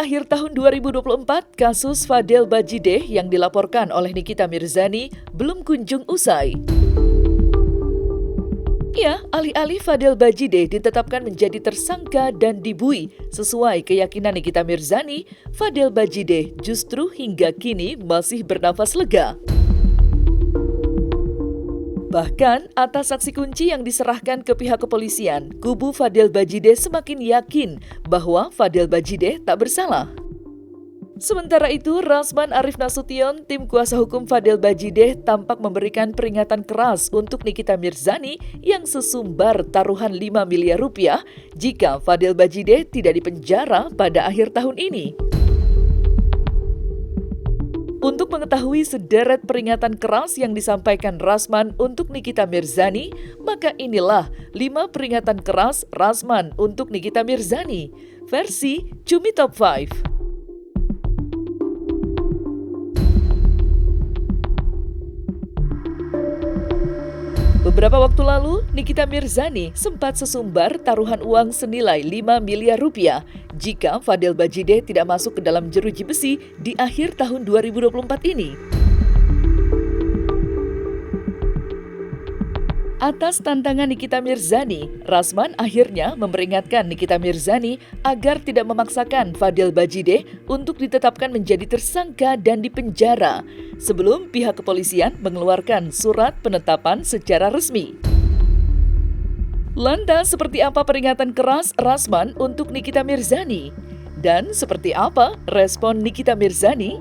akhir tahun 2024, kasus Fadel Bajideh yang dilaporkan oleh Nikita Mirzani belum kunjung usai. Ya, alih-alih Fadel Bajideh ditetapkan menjadi tersangka dan dibui sesuai keyakinan Nikita Mirzani, Fadel Bajideh justru hingga kini masih bernafas lega. Bahkan, atas saksi kunci yang diserahkan ke pihak kepolisian, kubu Fadel Bajideh semakin yakin bahwa Fadel Bajideh tak bersalah. Sementara itu, Rasman Arif Nasution, tim kuasa hukum Fadel Bajideh, tampak memberikan peringatan keras untuk Nikita Mirzani yang sesumbar taruhan 5 miliar rupiah jika Fadel Bajideh tidak dipenjara pada akhir tahun ini. Untuk mengetahui sederet peringatan keras yang disampaikan Rasman untuk Nikita Mirzani, maka inilah 5 peringatan keras Rasman untuk Nikita Mirzani, versi Cumi Top 5. Beberapa waktu lalu, Nikita Mirzani sempat sesumbar taruhan uang senilai 5 miliar rupiah jika Fadel Bajideh tidak masuk ke dalam jeruji besi di akhir tahun 2024 ini. Atas tantangan Nikita Mirzani, Rasman akhirnya memperingatkan Nikita Mirzani agar tidak memaksakan Fadel Bajideh untuk ditetapkan menjadi tersangka dan dipenjara sebelum pihak kepolisian mengeluarkan surat penetapan secara resmi. Lantas, seperti apa peringatan keras Rasman untuk Nikita Mirzani? Dan seperti apa respon Nikita Mirzani?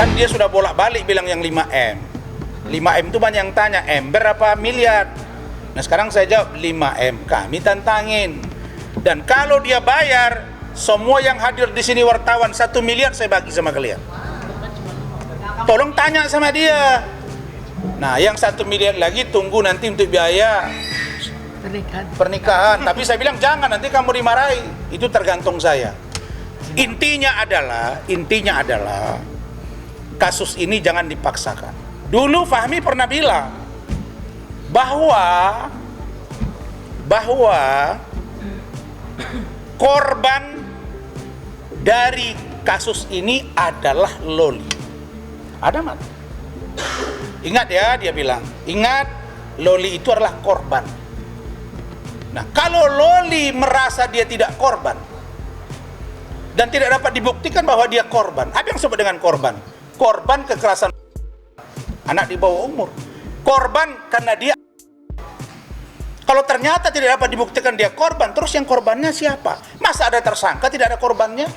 Kan dia sudah bolak-balik bilang yang 5M. 5M itu banyak yang tanya, M berapa miliar? Nah sekarang saya jawab 5M, kami tantangin. Dan kalau dia bayar, semua yang hadir di sini wartawan 1 miliar saya bagi sama kalian. Tolong tanya sama dia. Nah yang 1 miliar lagi tunggu nanti untuk biaya pernikahan. Tapi saya bilang jangan, nanti kamu dimarahi. Itu tergantung saya. Intinya adalah kasus ini jangan dipaksakan. Dulu Fahmi pernah bilang bahwa korban dari kasus ini adalah Loli. Ada mat? Ingat ya, dia bilang, ingat Loli itu adalah korban. Nah, kalau Loli merasa dia tidak korban dan tidak dapat dibuktikan bahwa dia korban, apa yang disebut dengan korban? Korban kekerasan anak di bawah umur. Korban karena dia. Kalau ternyata tidak dapat dibuktikan dia korban, terus yang korbannya siapa? Masa ada tersangka tidak ada korbannya?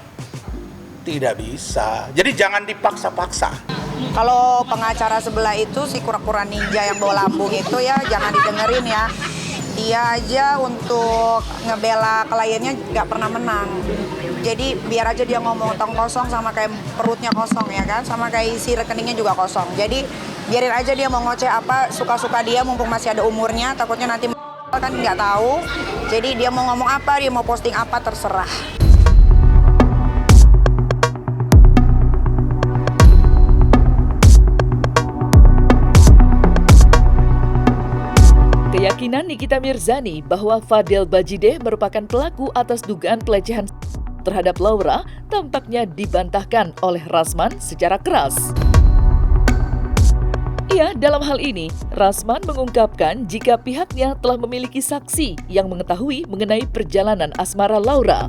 Tidak bisa. Jadi jangan dipaksa-paksa. Kalau pengacara sebelah itu si kura-kura ninja yang bawa lambung itu ya jangan didengerin ya. Dia aja untuk ngebela kliennya nggak pernah menang. Jadi biar aja dia ngomong tong kosong sama kayak perutnya kosong ya kan, sama kayak isi rekeningnya juga kosong. Jadi biarin aja dia mau ngoceh apa suka-suka dia mumpung masih ada umurnya, takutnya nanti kan nggak tahu. Jadi dia mau ngomong apa, dia mau posting apa terserah. Keyakinan Nikita Mirzani bahwa Fadel Bajideh merupakan pelaku atas dugaan pelecehan terhadap Laura tampaknya dibantahkan oleh Rasman secara keras. Ya, dalam hal ini, Rasman mengungkapkan jika pihaknya telah memiliki saksi yang mengetahui mengenai perjalanan asmara Laura.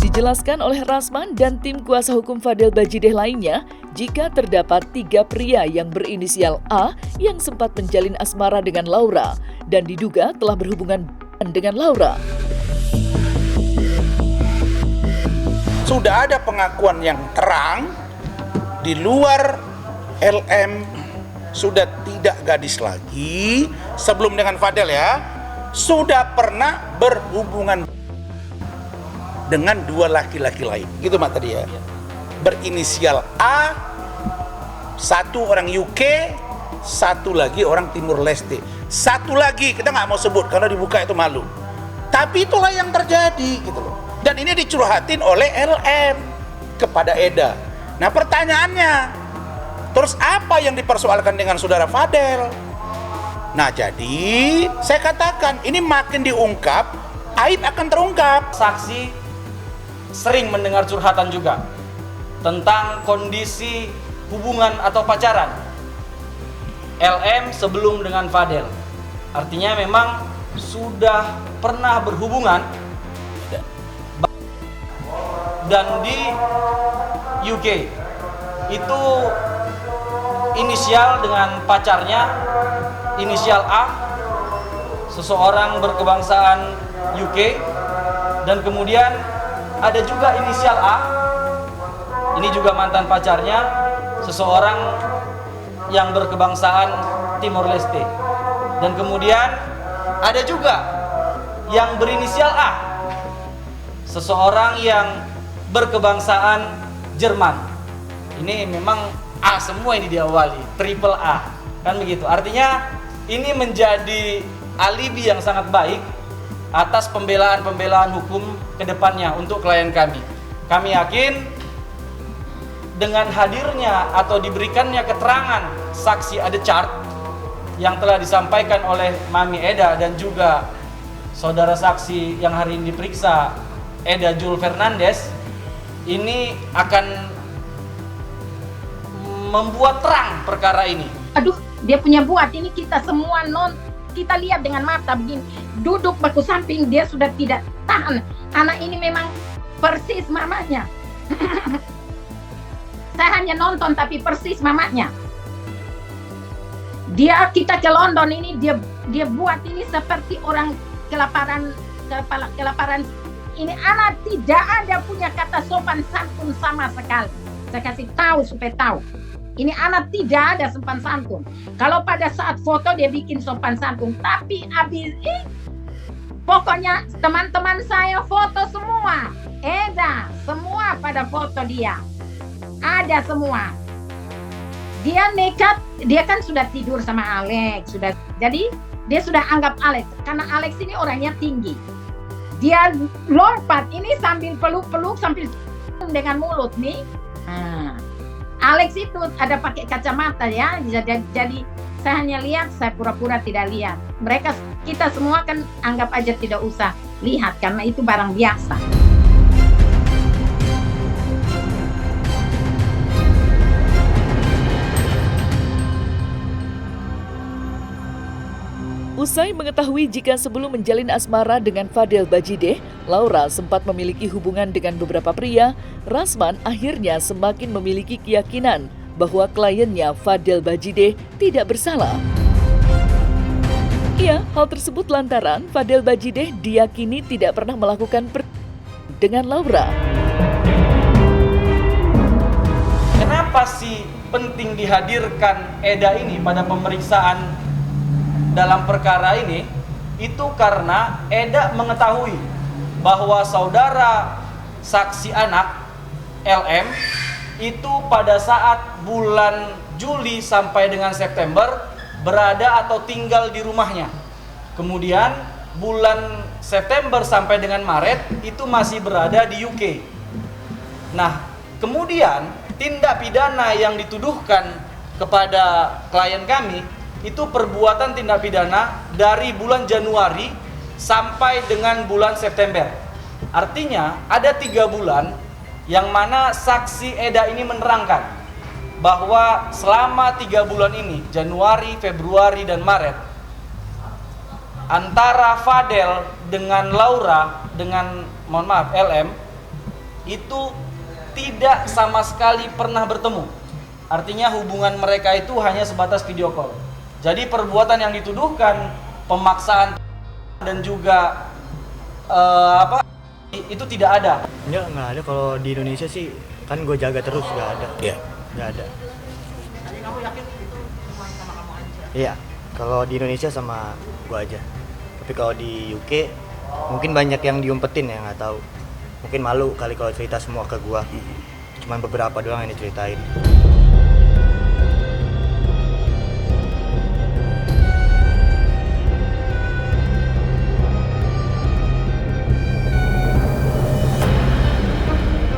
Dijelaskan oleh Rasman dan tim kuasa hukum Fadel Bajideh lainnya, jika terdapat 3 pria yang berinisial A yang sempat menjalin asmara dengan Laura dan diduga telah berhubungan dengan Laura. Sudah ada pengakuan yang terang di luar LM sudah tidak gadis lagi sebelum dengan Fadel ya, sudah pernah berhubungan dengan 2 laki-laki lain. Gitu Mak tadi ya. Berinisial A, 1 orang UK, 1 lagi orang Timur Leste. 1 lagi kita nggak mau sebut karena dibuka itu malu. Tapi itulah yang terjadi gitu loh. Dan ini dicurhatin oleh LM kepada Eda. Nah pertanyaannya, terus apa yang dipersoalkan dengan saudara Fadel? Nah jadi saya katakan ini makin diungkap aib akan terungkap. Saksi sering mendengar curhatan juga tentang kondisi hubungan atau pacaran LM sebelum dengan Fadel. Artinya memang sudah pernah berhubungan dan di UK itu inisial dengan pacarnya, inisial A, seseorang berkebangsaan UK, dan kemudian ada juga inisial A, ini juga mantan pacarnya, seseorang yang berkebangsaan Timor Leste, dan kemudian ada juga yang berinisial A, seseorang yang berkebangsaan Jerman. Ini memang A semua ini diawali, triple A, kan begitu. Artinya ini menjadi alibi yang sangat baik atas pembelaan-pembelaan hukum ke depannya untuk klien kami. Kami yakin dengan hadirnya atau diberikannya keterangan saksi ada chart yang telah disampaikan oleh Mami Eda dan juga saudara saksi yang hari ini diperiksa, Eda Jul Fernandes, ini akan membuat terang perkara ini. Aduh, dia punya buat ini, kita semua kita lihat dengan mata begini, duduk baku samping, dia sudah tidak tahan. Anak ini memang persis mamanya. Saya hanya nonton tapi persis mamanya. Kita ke London ini dia buat ini seperti orang kelaparan. Ini anak tidak ada punya kata sopan santun sama sekali. Saya kasih tahu supaya tahu. Ini anak tidak ada sopan santun. Kalau pada saat foto dia bikin sopan santun, tapi habis pokoknya teman-teman saya foto semua. Eda, semua pada foto dia. Ada semua. Dia nekat, dia kan sudah tidur sama Alex, jadi dia sudah anggap Alex karena Alex ini orangnya tinggi. Dia lompat ini sambil peluk-peluk sambil dengan mulut nih. Alex itu ada pakai kacamata ya, jadi saya hanya lihat, saya pura-pura tidak lihat. Kita semua kan anggap aja tidak usah lihat karena itu barang biasa. Usai mengetahui jika sebelum menjalin asmara dengan Fadel Bajideh, Laura sempat memiliki hubungan dengan beberapa pria, Rasman akhirnya semakin memiliki keyakinan bahwa kliennya Fadel Bajideh tidak bersalah. Hal tersebut lantaran Fadel Bajideh diyakini tidak pernah melakukan dengan Laura. Kenapa sih penting dihadirkan Eda ini pada pemeriksaan dalam perkara ini? Itu karena Eda mengetahui bahwa saudara saksi anak LM itu pada saat bulan Juli sampai dengan September berada atau tinggal di rumahnya. Kemudian bulan September sampai dengan Maret itu masih berada di UK. Nah, kemudian tindak pidana yang dituduhkan kepada klien kami itu perbuatan tindak pidana dari bulan Januari sampai dengan bulan September. Artinya ada 3 bulan yang mana saksi Eda ini menerangkan bahwa selama 3 bulan ini, Januari, Februari, dan Maret, antara Fadel dengan Laura, dengan LM, itu tidak sama sekali pernah bertemu. Artinya hubungan mereka itu hanya sebatas video call. Jadi perbuatan yang dituduhkan, pemaksaan dan juga itu tidak ada. Nggak ada. Kalau di Indonesia sih kan gue jaga terus, nggak ada. Iya. Nggak ada. Tapi kamu yakin itu cuma sama kamu aja? Iya. Kalau di Indonesia sama gue aja. Tapi kalau di UK mungkin banyak yang diumpetin ya, nggak tahu. Mungkin malu kali kalau cerita semua ke gue. Cuman beberapa doang yang diceritain.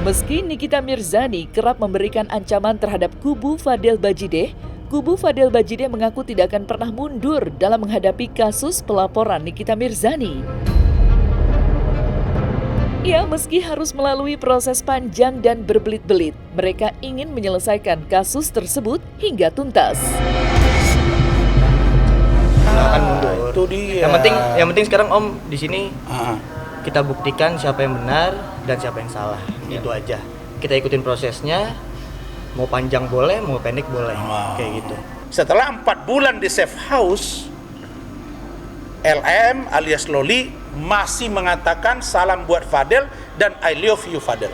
Meski Nikita Mirzani kerap memberikan ancaman terhadap kubu Fadel Bajideh, kubu Fadel Bajideh mengaku tidak akan pernah mundur dalam menghadapi kasus pelaporan Nikita Mirzani. Ya, meski harus melalui proses panjang dan berbelit-belit, mereka ingin menyelesaikan kasus tersebut hingga tuntas. Nggak akan mundur. Itu dia. Yang penting sekarang Om di sini Ah. kita buktikan siapa yang benar dan siapa yang salah. Itu aja. Kita ikutin prosesnya. Mau panjang boleh, mau pendek boleh. Wow. Kayak gitu. Setelah 4 bulan di safe house, LM alias Loli masih mengatakan salam buat Fadel dan I love you Fadel.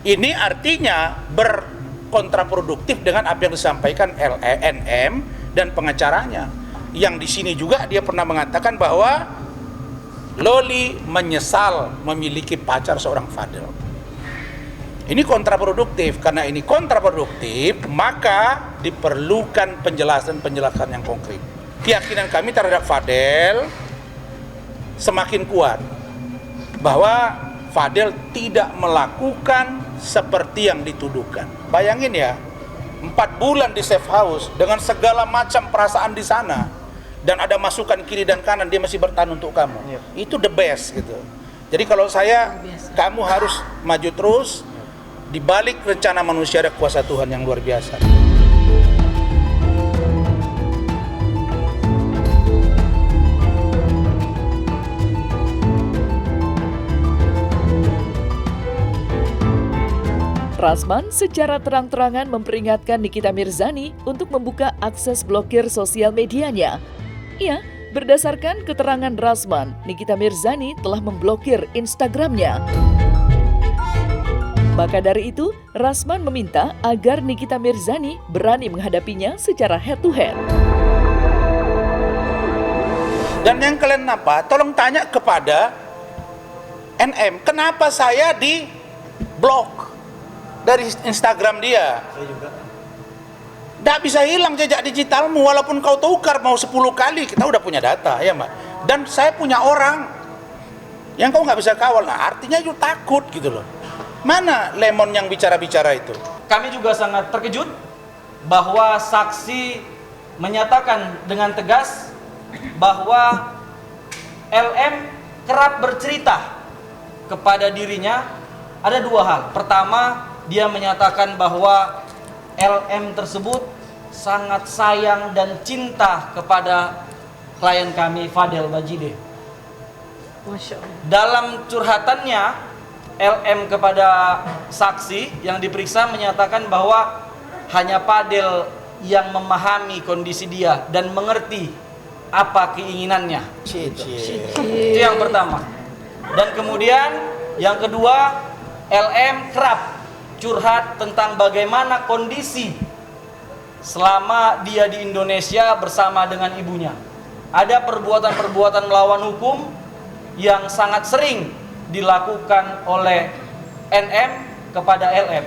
Ini artinya berkontraproduktif dengan apa yang disampaikan NM dan pengacaranya. Yang di sini juga dia pernah mengatakan bahwa Loli menyesal memiliki pacar seorang Fadel. Ini kontraproduktif. Karena ini kontraproduktif, maka diperlukan penjelasan-penjelasan yang konkret. Keyakinan kami terhadap Fadel semakin kuat bahwa Fadel tidak melakukan seperti yang dituduhkan. Bayangin ya, 4 bulan di safe house dengan segala macam perasaan di sana, dan ada masukan kiri dan kanan, dia masih bertahan untuk kamu. Itu the best gitu. Jadi kalau saya, kamu harus maju terus. Di balik rencana manusia ada kuasa Tuhan yang luar biasa. Rasman secara terang-terangan memperingatkan Nikita Mirzani untuk membuka akses blokir sosial medianya. Ya, berdasarkan keterangan Rasman, Nikita Mirzani telah memblokir Instagramnya. Maka dari itu, Rasman meminta agar Nikita Mirzani berani menghadapinya secara head-to-head. Dan yang kalian apa? Tolong tanya kepada NM, kenapa saya di blok dari Instagram dia? Saya juga. Nggak bisa hilang jejak digitalmu, walaupun kau tukar mau 10 kali, kita udah punya data, ya Mbak. Dan saya punya orang yang kau nggak bisa kawal. Nah, artinya itu takut gitu loh. Mana Lemon yang bicara-bicara itu? Kami juga sangat terkejut bahwa saksi menyatakan dengan tegas bahwa LM kerap bercerita kepada dirinya ada 2 hal. Pertama, dia menyatakan bahwa LM tersebut sangat sayang dan cinta kepada klien kami Fadel Bajideh. Dalam curhatannya, LM kepada saksi yang diperiksa menyatakan bahwa hanya Fadel yang memahami kondisi dia dan mengerti apa keinginannya. Itu yang pertama. Dan kemudian yang kedua, LM kerap curhat tentang bagaimana kondisi selama dia di Indonesia bersama dengan ibunya. Ada perbuatan-perbuatan melawan hukum yang sangat sering dilakukan oleh NM kepada LM.